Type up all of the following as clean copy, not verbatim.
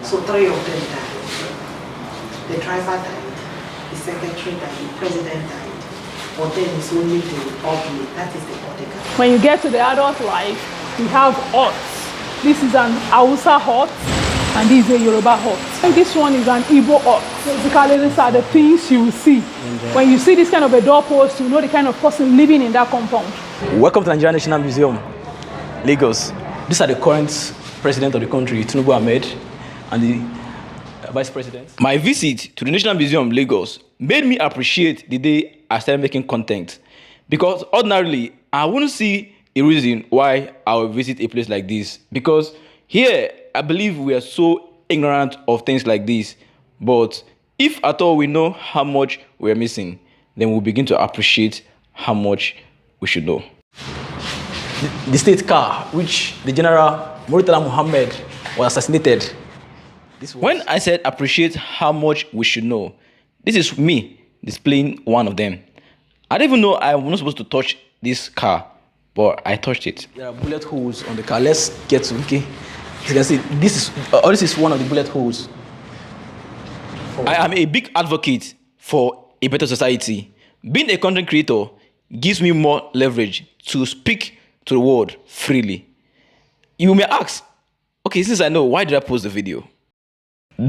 So 3 of them died. The driver died, the secretary died, the president died. But then it's only the ugly, that is the bodyguard. When you get to the adult life, we have huts. This is an Hausa hut, and this is a Yoruba hut. And this one is an Igbo hut. Basically, these are the things you see. When you see this kind of a doorpost, you know the kind of person living in that compound. Welcome to Nigerian National Museum, Lagos. These are the current president of the country, Tinubu Ahmed, and the vice president. My visit to the National Museum, Lagos, made me appreciate the day I started making content. Because ordinarily, I wouldn't see a reason why I would visit a place like this. Because here, I believe we are so ignorant of things like this. But if at all we know how much we're missing, then we'll begin to appreciate how much we should know. The state car, which the General Murtala Muhammad was assassinated. When I said appreciate how much we should know, this is me displaying one of them. I don't even know I was not supposed to touch this car, but I touched it. There are bullet holes on the car. Let's get to okay. As you can see, this is one of the bullet holes. I am a big advocate for a better society. Being a content creator gives me more leverage to speak to the world freely. You may ask, okay, since I know, why did I post the video?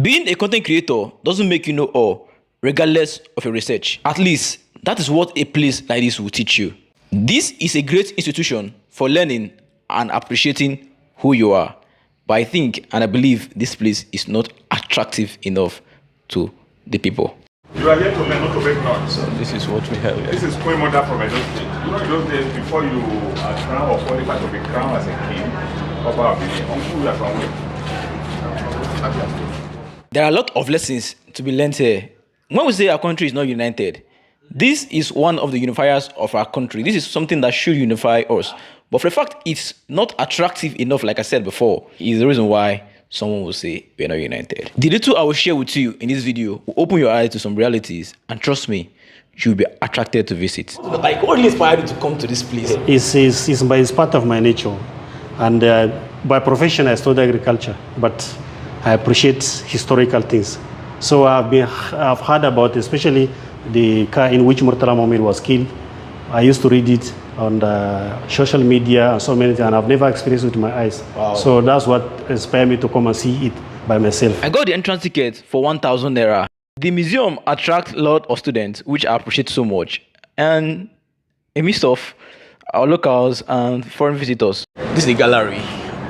Being a content creator doesn't make you know all, regardless of your research. At least, that is what a place like this will teach you. This is a great institution for learning and appreciating who you are. But I think and I believe this place is not attractive enough to the people. You are here to learn, not to break down. So this is what we have here. This is Queen Mother from Edo State. You know, in those days, before you are crowned or qualified to be crowned as a king, Oba of Benin, uncle, you are from where? There are a lot of lessons to be learned here. When we say our country is not united, this is one of the unifiers of our country. This is something that should unify us. But for the fact it's not attractive enough, like I said before, is the reason why someone will say we're not united. The little I will share with you in this video will open your eyes to some realities, and trust me, you'll be attracted to visit. Like, what really inspired you to come to this place? It's part of my nature. And by profession, I study agriculture, but I appreciate historical things. So I've heard about, especially the car in which Murtala Muhammad was killed. I used to read it on the social media and so many things, and I've never experienced it with my eyes. Wow. So that's what inspired me to come and see it by myself. I got the entrance ticket for 1,000 naira. The museum attracts a lot of students, which I appreciate so much, and a mix of our locals and foreign visitors. This is a gallery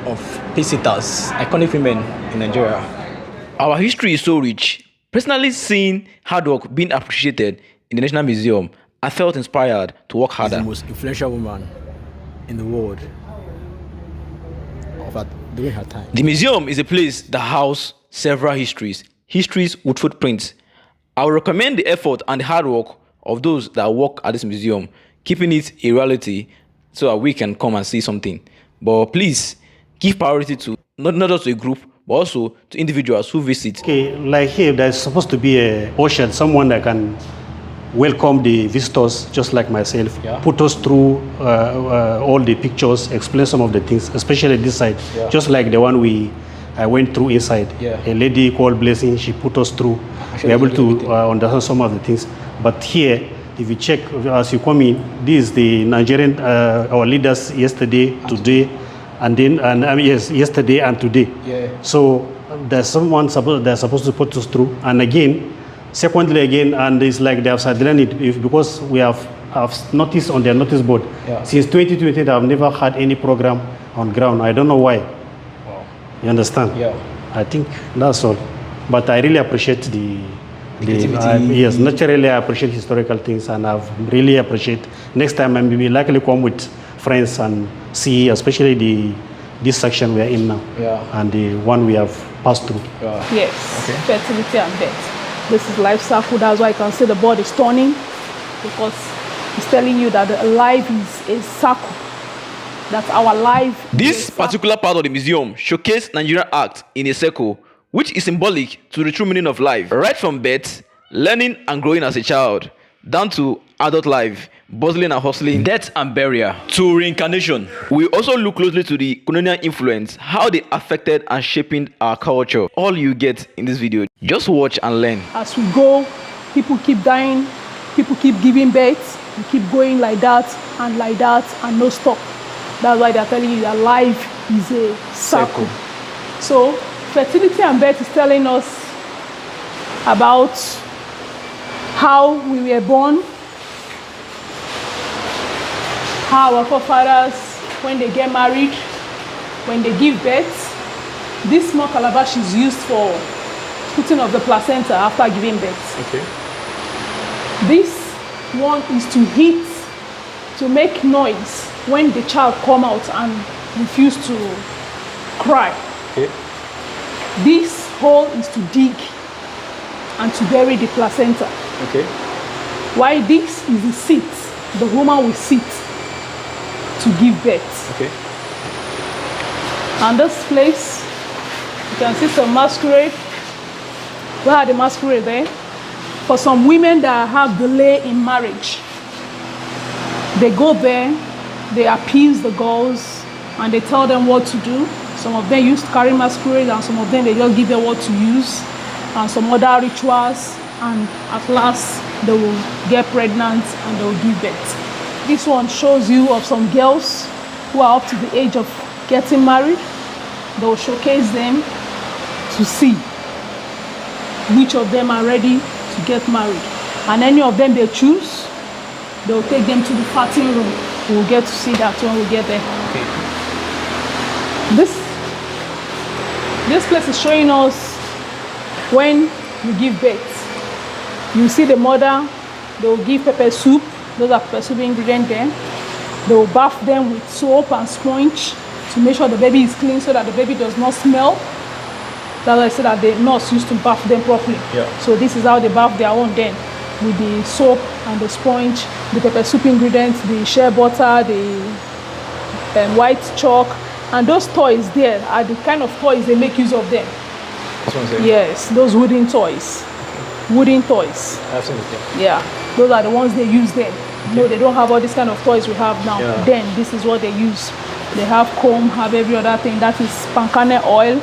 of visitors, iconic women in Nigeria. Our history is so rich. Personally, seeing hard work being appreciated in the National Museum, I felt inspired to work harder. She's the most influential woman in the world during her time. The museum is a place that houses several histories with footprints. I would recommend the effort and the hard work of those that work at this museum, keeping it a reality so that we can come and see something. But please, give priority to not just to a group, but also to individuals who visit. Okay, like here, there's supposed to be a ocean, someone that can welcome the visitors, just like myself, put us through all the pictures, explain some of the things, especially this side, just like the one I went through inside. A lady called Blessing, she put us through. We were able to understand some of the things. But here, if you check, as you come in, this is the Nigerian, our leaders yesterday, today, yesterday and today. So there's someone they're supposed to put us through. And again, secondly again, and it's like they have sidelined it because we have noticed on their notice board. Since 2020, they have never had any program on ground. I don't know why. Wow. You understand? I think that's all. But I really appreciate yes, naturally I appreciate historical things, and I really appreciate next time I may likely come with friends and see, especially this section we are in now, and the one we have passed through. Yes, fertility and death. This is life cycle. That's why I can say the board is turning, because it's telling you that life is a circle. That's our life. This particular part of the museum showcases Nigerian art in a circle, which is symbolic to the true meaning of life. Right from birth, learning and growing as a child, down to adult life, bustling and hustling, death and burial, to reincarnation. We also look closely to the colonial influence, how they affected and shaping our culture. All you get in this video. Just watch and learn. As we go, people keep dying, people keep giving birth, we keep going like that and no stop. That's why they're telling you that life is a circle. So fertility and birth is telling us about how we were born, how our forefathers, when they get married, when they give birth. This small calabash is used for putting of the placenta after giving birth. Okay. This one is to hit, to make noise when the child come out and refuse to cry. Okay. This hole is to dig and to bury the placenta. Okay. Why this is the seat, the woman will sit to give birth. Okay. And this place, you can see some masquerade. Where are the masquerade there? For some women that have delay in marriage, they go there, they appease the girls, and they tell them what to do. Some of them used to carry masquerade, and some of them they just give them what to use, and some other rituals, and at last they will get pregnant and they will give birth. This one shows you of some girls who are up to the age of getting married. They will showcase them to see which of them are ready to get married. And any of them they choose, they will take them to the fatting room. We will get to see that when we get there. Okay. This place is showing us when you give birth. You see the mother, they will give pepper soup. Those are pepper soup ingredients there. They will bath them with soap and sponge to make sure the baby is clean so that the baby does not smell. That's why I said that the nurse used to bath them properly. Yeah. So this is how they bath their own then, with the soap and the sponge, the pepper soup ingredients, the shea butter, the white chalk, and those toys there are the kind of toys they make use of them. This one's there? Yes, those wooden toys. Wooden toys. I've seen it there. Yeah, those are the ones they use then. No, they don't have all these kind of toys we have now. Yeah. Then this is what they use. They have comb, have every other thing. That is pancane oil.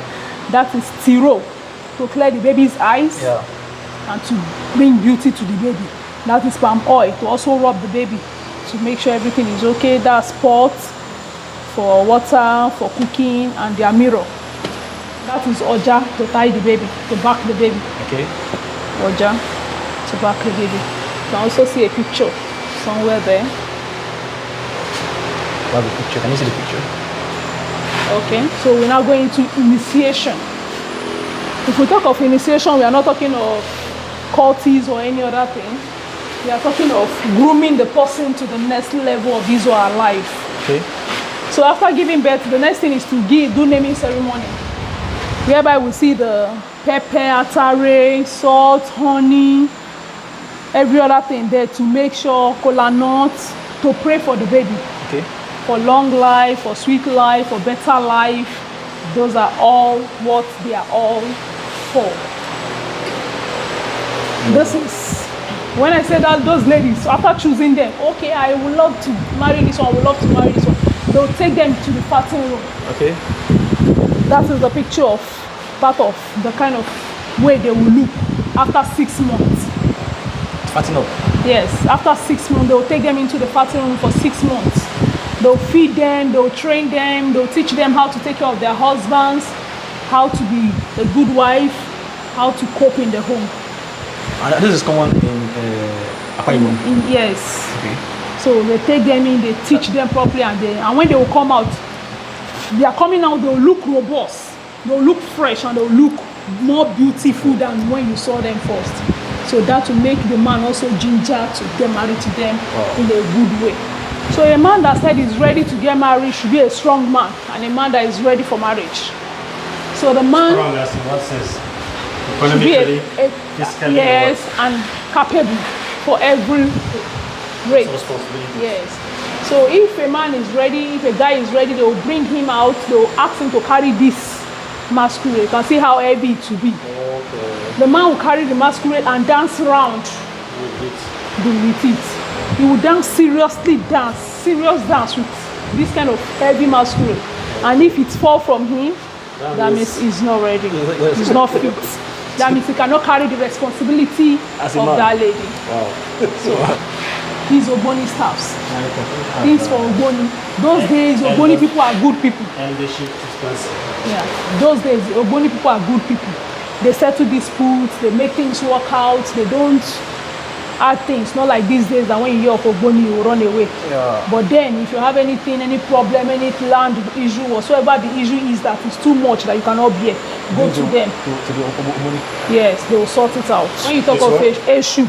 That is tiro to clear the baby's eyes and to bring beauty to the baby. That is palm oil to also rub the baby to make sure everything is okay. That's pot for water, for cooking, and their mirror. That is oja to tie the baby, to back the baby. Okay. Oja to back the baby. You can also see a picture somewhere there. I have a picture. Can you see the picture? Okay, so we're now going to initiation. If we talk of initiation, we are not talking of cultists or any other thing. We are talking of grooming the person to the next level of his or her life. Okay. So after giving birth, the next thing is to do naming ceremony, whereby we see the pepper, atare, salt, honey, every other thing there to make sure, kola nuts, to pray for the baby. Okay. For long life, for sweet life, for better life. Those are all what they are all for. This is, when I say that, those ladies, after choosing them, okay, I would love to marry this one, I would love to marry this one, they'll take them to the fatting room. Okay. That is the picture of part of the kind of way they will look after 6 months. Fatting up. Yes, after 6 months, they'll take them into the fatting room for 6 months. They'll feed them, they'll train them, they'll teach them how to take care of their husbands, how to be a good wife, how to cope in the home. And this is common in Akwa Ibom? Yes. Okay. So they take them in, they teach them properly, and when they will come out, they are coming out, they'll look robust, they'll look fresh, and they'll look more beautiful than when you saw them first. So that will make the man also ginger to get married to them in a good way. So a man that said he's ready to get married should be a strong man, and a man that is ready for marriage. So the man Strong as in what sense? should be Economically, fiscally, yes, and capable for every rate. responsibility. Yes. So if a man is ready, if a guy is ready, they will bring him out, they will ask him to carry this masquerade. You can see how heavy it will be. Okay. The man will carry the masquerade and dance around With it. with it. He will dance seriously, serious dance with this kind of heavy masquerade. And if it fall from him, that means he's not ready. He's not fit. That means he cannot carry the responsibility of that lady. Wow. So these Ogboni staffs. Things for Ogboni. Those days, Ogboni people are good people. And the ship is expensive. Yeah. Those days, Ogboni people are good people. They settle disputes, they make things work out, they don't add things. Not like these days that when you hear of Ogboni, you run away. Yeah. But then, if you have anything, any problem, any land issue, whatsoever the issue is that is too much that you cannot bear, go to them. To the Ogboni. Yes, they will sort it out. When you talk of issue,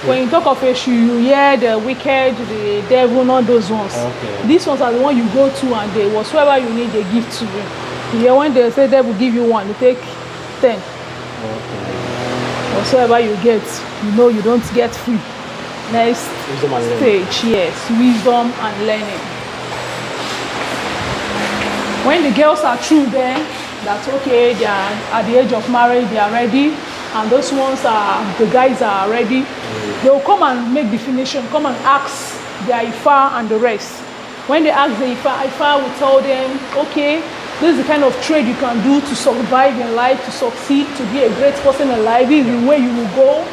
when you talk of issue, you hear the wicked, the devil, not those ones. Okay. These ones are the one you go to and they whatsoever you need, they give to you. You hear when they say they will give you one, they take 10. Whatsoever you get, you know you don't get free. Next stage, yes, wisdom and learning. When the girls are through there, that's okay, they are at the age of marriage, they are ready, and those ones are, the guys are ready, they will come and make definition, come and ask their Ifa and the rest. When they ask the Ifa will tell them, okay, this is the kind of trade you can do to survive in life, to succeed, to be a great person in life. This is the way you will go.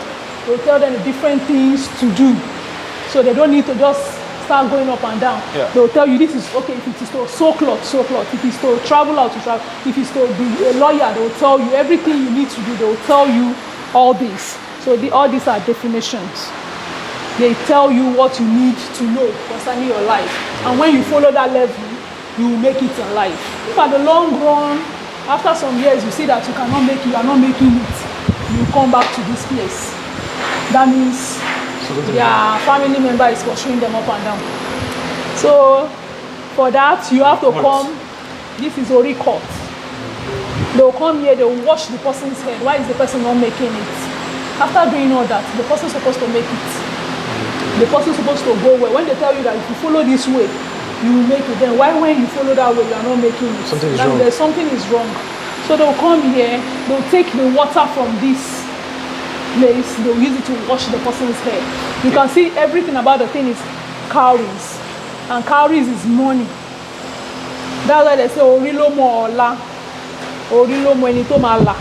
They'll tell them the different things to do. So they don't need to just start going up and down. Yeah. They'll tell you this is okay. If it is to sew cloth, sew cloth. If it's to travel out, to travel. If it's to be a lawyer, they'll tell you everything you need to do. They'll tell you all this. So all these are definitions. They tell you what you need to know concerning your life. And when you follow that level, you will make it in life. If at the long run, after some years, you see that you cannot make it, you are not making it, you come back to this place. That means their family member is pursuing them up and down. So for that, you have to come. This is Ori court. They will come here, they will wash the person's head. Why is the person not making it? After doing all that, the person is supposed to make it. The person is supposed to go well. When they tell you that if you follow this way, you will make it. Then why when you follow that way, you are not making it? Something is wrong. There's something is wrong. So they'll come here, they'll take the water from this place, they'll use it to wash the person's hair. You can see everything about the thing is cowries. And cowries is money. That's why they say Orilo mo ola. Orilo mo enito mala.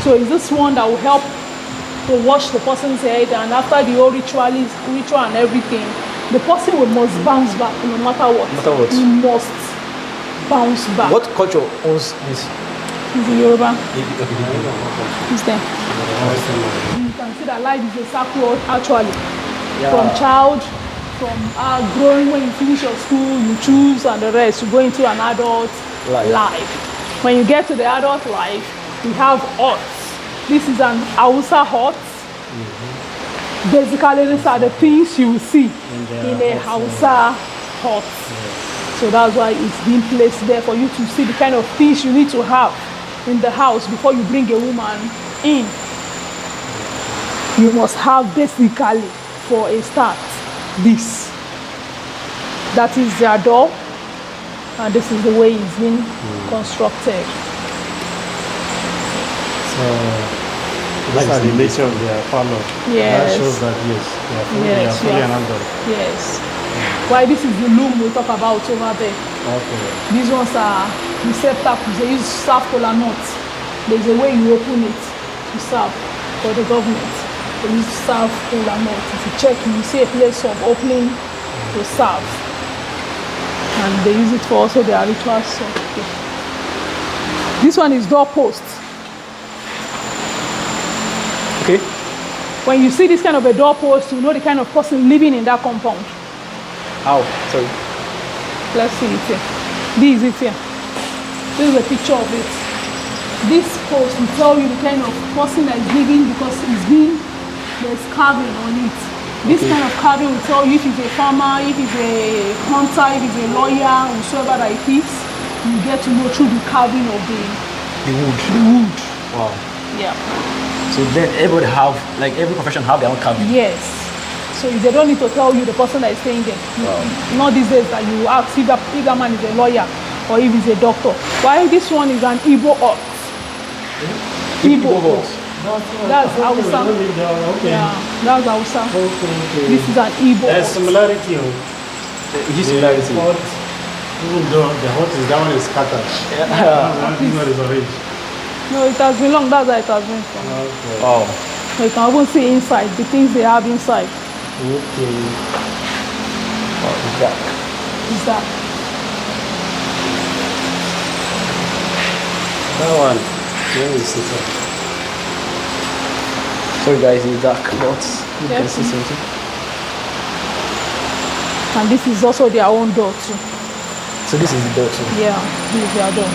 So it's this one that will help to wash the person's head, and after the whole ritual and everything, the person must bounce back no matter what. No matter what. He must bounce back. What culture owns this? Is it Yoruba? Okay. It's there. You can see that life is a circle actually. Yeah. From child, from growing, when you finish your school, you choose and the rest, you go into an adult life. When you get to the adult life, we have huts. This is an Hausa hut. Basically, these are the things you see in a Hausa hut. So that's why it's being placed there for you to see the kind of things you need to have in the house before you bring a woman in. You must have basically, for a start, this. That is their door, and this is the way it's been constructed. So these are the nature of their parlor. Yes. That shows that yes, they are fully an adult. Yes. Why this is the loom we talk about over there. Okay. These ones are receptacles. They use serve cola nuts. There's a way you open it to serve for the government. They use serve cola nuts. If you check, you see a place of opening to serve. And they use it for also their rituals. So, okay. This one is doorpost. Okay. When you see this kind of a doorpost, you know the kind of person living in that compound. How? Sorry. Let's see it here. This is it here. This is a picture of it. This post will tell you the kind of person that is living because there's carving on it. This kind of carving will tell you if he's a farmer, if he's a hunter, if he's a lawyer, whosoever that it is. You get to know through the carving of the wood. Wow. Yeah. So then everybody have, like every profession have their own carving. Yes. So they don't need to tell you the person that is staying there. Wow. Not these days that you ask if that man is a lawyer or if he's a doctor. While this one is an Igbo art. Igbo art. That's Hausa. Okay. Yeah. That's Hausa. Okay. This is an Igbo. There's hut. similarity. It is similarity. Hot, even though the hot is that one is scattered. This one is orange. No, it has been long. That's why it has been from. Okay. Wow. So you can even see inside the things they have inside. Okay. Wow, it's dark. Is that? That one. Where is it? Sorry guys, it's dark, but you can Yes. see something. And this is also their own door too. So this is the door too. Yeah, this is their door.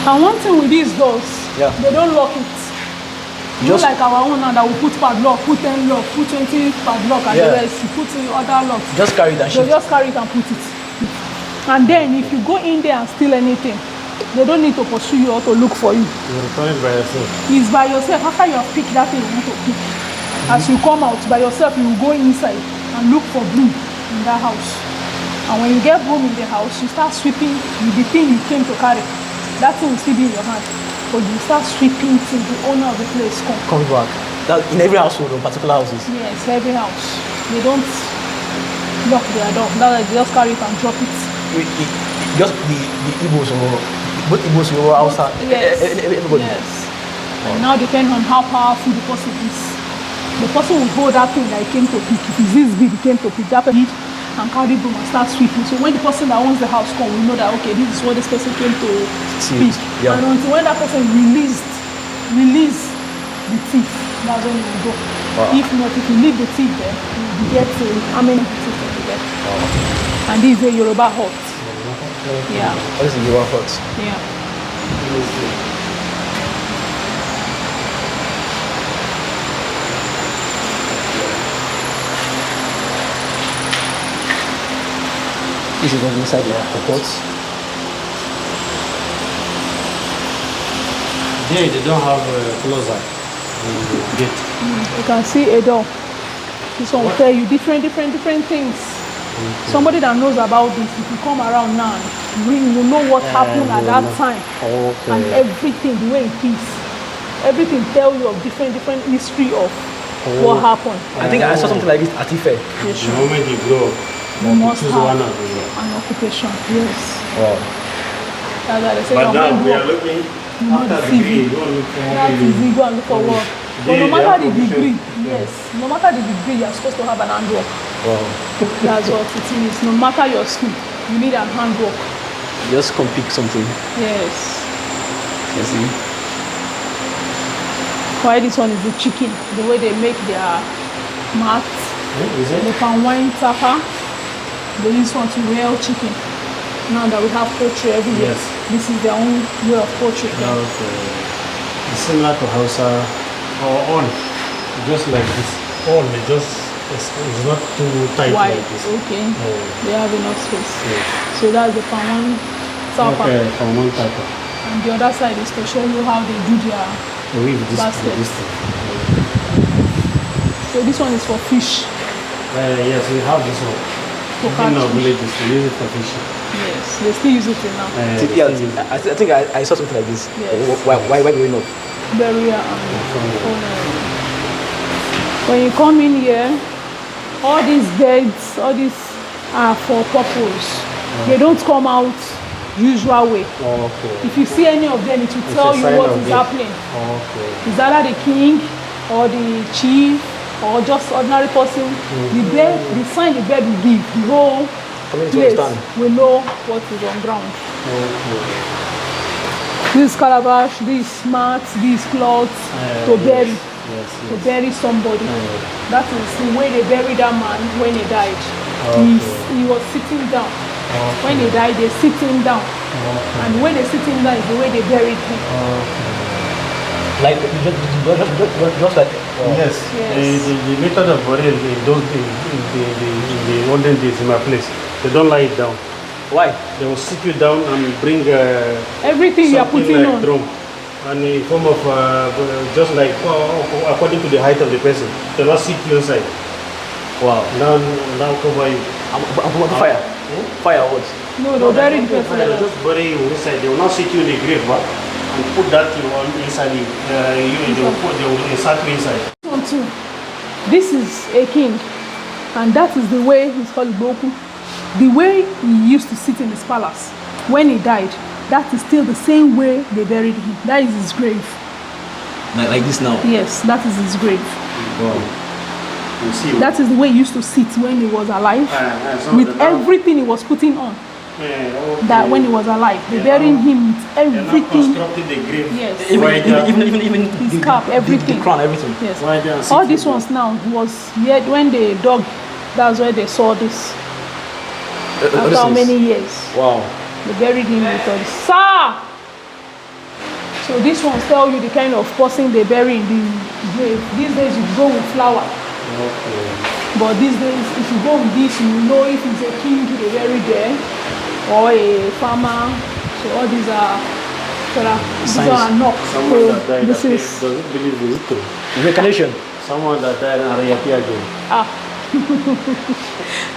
And one thing with these doors, Yeah. they don't lock it. Just- Just like our own now that we put padlock, put 10 lock, put 20 padlock, and Yeah. the rest, you put in other locks. Just carry that They shit. just carry it and put it. And then if you go in there and steal anything, they don't need to pursue you or to look for you. You return it by yourself. It's by yourself. After you have picked that thing you want to pick, as you come out by yourself, you will go inside and look for broom in that house. And when you get broom in the house, you start sweeping with the thing you came to carry. That thing will still be in your hand. But you start sweeping till the owner of the place comes. Comes back. That in every household or particular houses. Yes, every house. They don't lock their door. That's why they just carry it and drop it. Just the Igbos or both Igbos or Hausa. Yes. Everybody. Yes. And now depending on how powerful the person is. The person will hold that thing that he came to pick. If it's this big, he came to pick that person and carry broom and start sweeping. So when the person that owns the house comes, we know that okay, this is what this person came to pick. Yeah. And until when that person release the thief, that's when you will go. Wow. If not, if you leave the thief there, you will get how many thief will be there. And this is a Yoruba hut. Yeah. What is the Yoruba hut? Yeah. This is inside the hut. There they don't have a closer gate. You can see a door. This one will tell you different things. Somebody that knows about this, if you come around now, you will know what happened at that time. Okay. And everything, the way it is. Everything tell you of different history of what happened. I think I saw something like this at Ife. Yes, The sure. moment you grow, You must choose have one of them. an occupation. Yes. Wow. That's why they say But your now mind we are work. looking know after the the CV. degree. You don't look for That is it, go and look for work. But no They matter have the provision. degree, yes, no matter the degree, you're supposed to have an handwork. Wow. That's what it is. No matter your skill, you need a handwork. Just come pick something. Yes. You see? Why this one is the chicken, the way they make their mats, Is it? the palm wine tapper, they use one to real chicken. Now that we have poultry everywhere, Yes. this is their own way of poultry. Okay. It's similar to Hausa or on, just like this. On, it's not too tight Wide, like this. okay. Oh. They have enough space. Yes. So that's the palm wine tapper. Okay, from one type of And the other side is to show you how they do their weave this basket. this thing. So this one is for fish. Yes, we have this one. To In catch our fish. villages, we use it for fishing. Yes, they still use it till now. Yeah, we still use it. I think I saw something like this. Yes. Why growing up? Burial and when you come in here, all these beds, all these are for purpose. They don't come out usual way. Okay. If you see any of them, it will It's tell a you sign what of is it. happening. Okay. Is either the king or the chief or just ordinary person. The bed, the sign the bed will give, the whole Community place understand. will know what is on ground. Okay. This calabash, this mats, these cloths to bury. Yes, To yes. bury somebody. That is the way they buried that man when he died. Okay. He was sitting down. When he died, they sit him down. And when they sit him down, is the way they buried him. Like just like Yes. Yes. The method of burial in those days, in the olden days in my place, they don't lie it down. why? They will sit you down and bring Everything you are something putting like on. drum, and in form of just like according to the height of the person. They will not sit you inside. Wow. Now cover you. I'm fire. Fire what? No, they bury the person. They will just bury you inside. They will not sit you in the grave, but and put that you on inside you. They will insert you inside. One too. This is a king, and that is the way he's called Boku. The way he used to sit in his palace when he died, that is still the same way they buried him. That is his grave. Like this now? Yes, that is his grave. Wow. You see, That is the way he used to sit when he was alive, with everything he was putting on. That when he was alive, they buried him with everything. Constructed the grave. Yes. Even His cap, everything. the crown, everything. Yes. All these ones now was yet when they dug. That's where they saw this. After how many years? Wow. They buried him with all this. Sir! So these ones tell you the kind of person they bury in the grave. These days you go with flower. But these days, if you go with this, you will know if it's a king they bury there or a farmer. So all these are knocks. Someone that died, This is doesn't believe in it. Reincarnation. Someone that died and reappear again.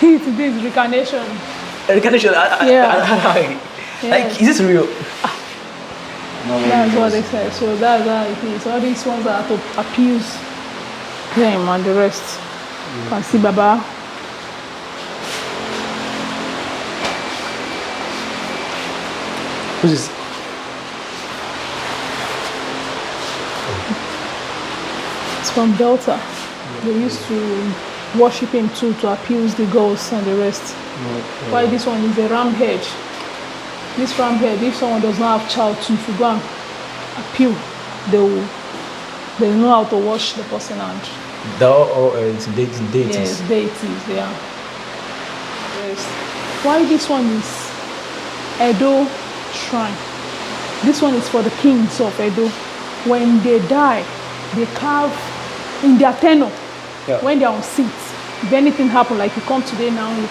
Today is reincarnation. Reincarnation. Yeah. Like, is this real? That's what they say. So that's how it is. All these ones are to appease them and the rest. You can see Baba. Who's this? It's from Delta. They used to worship him too to appease the ghosts and the rest. Why this one is a ram head. This ram head, if someone does not have child to go and appeal, they know how to wash the person and It's deities. yes, deities, yeah. Yes. Why this one is Edo shrine? This one is for the kings of Edo. When they die, they carve in their tenure. Yeah. When they are on seats, if anything happen, like you come today now, you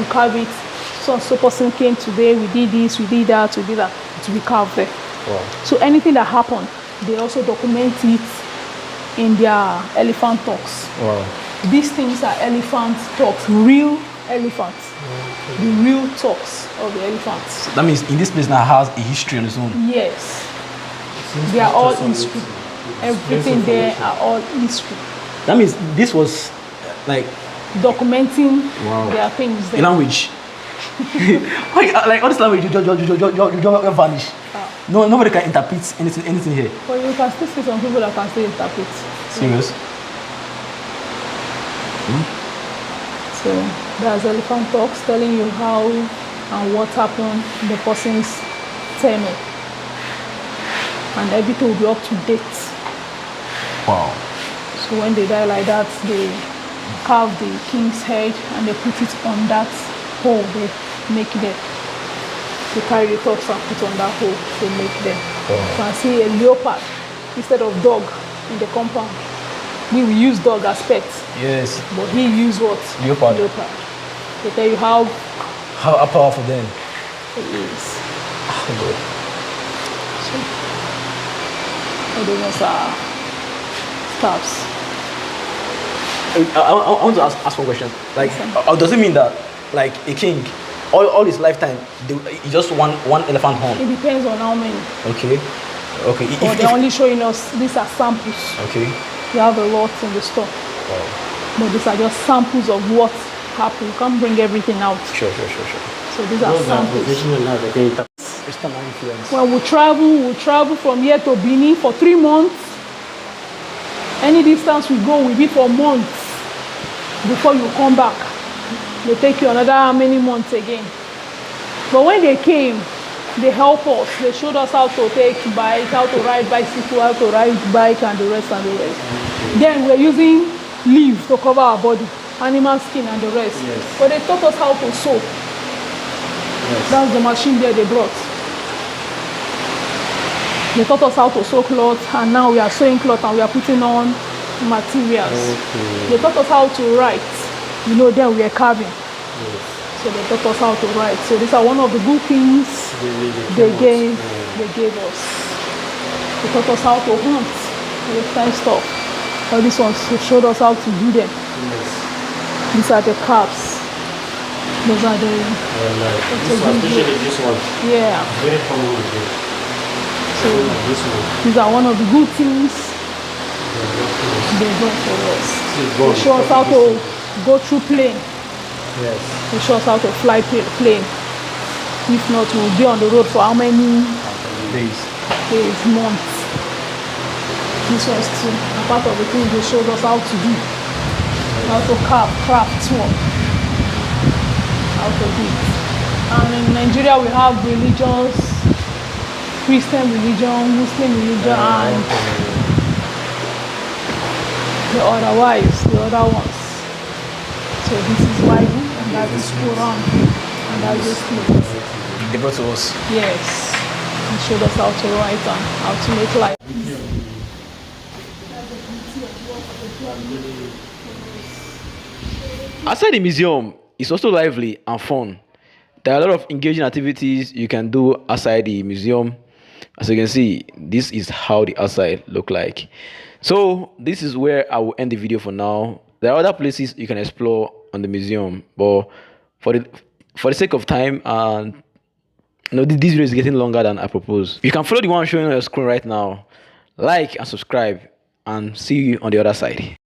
carve it. So person came today, we did this, we did that, we did that. It will be carved there. Wow. So anything that happened, they also document it in their elephant talks. Wow. These things are elephant talks, real elephants. The real talks of the elephants. That means in this place now has a history on its own. Yes. They are all history. Everything there are all history. That means this was like Documenting their things there. a language. Like all this language, you just vanish. No, nobody can interpret anything here. But you can still see some people that can still interpret. Serious? So there's elephant talks telling you how and what happened in the person's tenure. And everything will be up to date. Wow. So when they die like that, they carve the king's head and they put it on that hole they make there. They carry the tops and put on that hole they make there. You can see a leopard instead of dog in the compound. We will use dog as pets. Yes. But he used what? Leopard. Leopard. They tell you how powerful then. it is. Oh, So, all those ones are staffs. I want to ask one question. Like, does it mean that, like, a king, all his lifetime, he just one elephant horn? It depends on how many. Okay. Okay. But they're only showing us, these are samples. Okay. You have a lot in the store. Wow. But these are just samples of what happened. You can't bring everything out. Sure. So these are samples. Western influence. When we travel from here to Benin for 3 months. Any distance we go will be for months before you come back. They take you another how many months again. But when they came, they helped us. They showed us how to take bike, how to ride bicycle, how to ride bike and the rest. Then we're using leaves to cover our body, animal skin and the rest. Yes. But they taught us how to sew. Yes. That's the machine there they brought. They taught us how to sew cloth, and now we are sewing cloth and we are putting on materials. Okay. They taught us how to write. You know, then we are carving. Yes. So they taught us how to write. So these are one of the good things they gave us. They taught us how to hunt, this kind of stuff. All these ones showed us how to do them. Yes. These are the caps. Those are the. This one. Yeah. Very common. So these are one of the good things They draw for us. They show us how to go through plane. Yes. They show us how to fly plane. If not, we'll be on the road for how many Days. months. This was too. A part of the thing they showed us how to do. How to craft work. How to do it. And in Nigeria we have religions, Christian religion, Muslim religion, and the other ones. So this is Bible, and that is Quran, and that is things. They brought to us. Yes, and showed us how to write and how to make life. Outside the museum, it's also lively and fun. There are a lot of engaging activities you can do outside the museum. As you can see, this is how the outside look like. So this is where I will end the video for now. There are other places you can explore on the museum, but for the sake of time, and this video is getting longer than I proposed. You can follow the one showing on your screen right now, like and subscribe, and see you on the other side.